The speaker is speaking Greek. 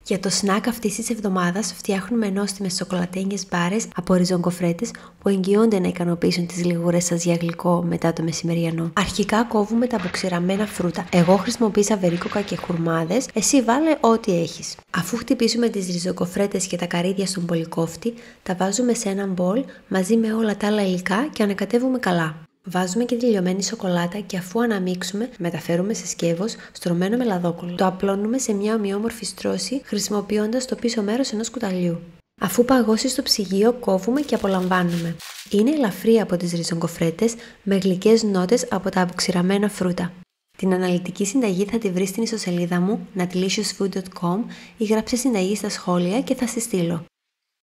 Για το σνακ αυτής της εβδομάδας φτιάχνουμε νόστιμες σοκολατένιες μπάρες από ριζογκοφρέτες που εγγυώνται να ικανοποιήσουν τις λιγούρες σας για γλυκό μετά το μεσημεριανό. Αρχικά κόβουμε τα αποξηραμένα φρούτα. Εγώ χρησιμοποίησα βερίκοκα και χουρμάδες, εσύ βάλε ό,τι έχεις. Αφού χτυπήσουμε τις ριζογκοφρέτες και τα καρύδια στον πολυκόφτη, τα βάζουμε σε έναν μπολ μαζί με όλα τα άλλα υλικά και ανακατεύουμε καλά. Βάζουμε και τη λιωμένη σοκολάτα και αφού αναμίξουμε, μεταφέρουμε σε σκεύος στρωμένο με λαδόκολλο. Το απλώνουμε σε μια ομοιόμορφη στρώση χρησιμοποιώντας το πίσω μέρος ενός κουταλιού. Αφού παγώσει στο ψυγείο, κόβουμε και απολαμβάνουμε. Είναι ελαφρύ από τις ριζογκοφρέτες με γλυκές νότες από τα αποξηραμένα φρούτα. Την αναλυτική συνταγή θα τη βρεις στην ιστοσελίδα μου natalicious.food.com ή γράψε συνταγή στα σχόλια και θα στη στείλω.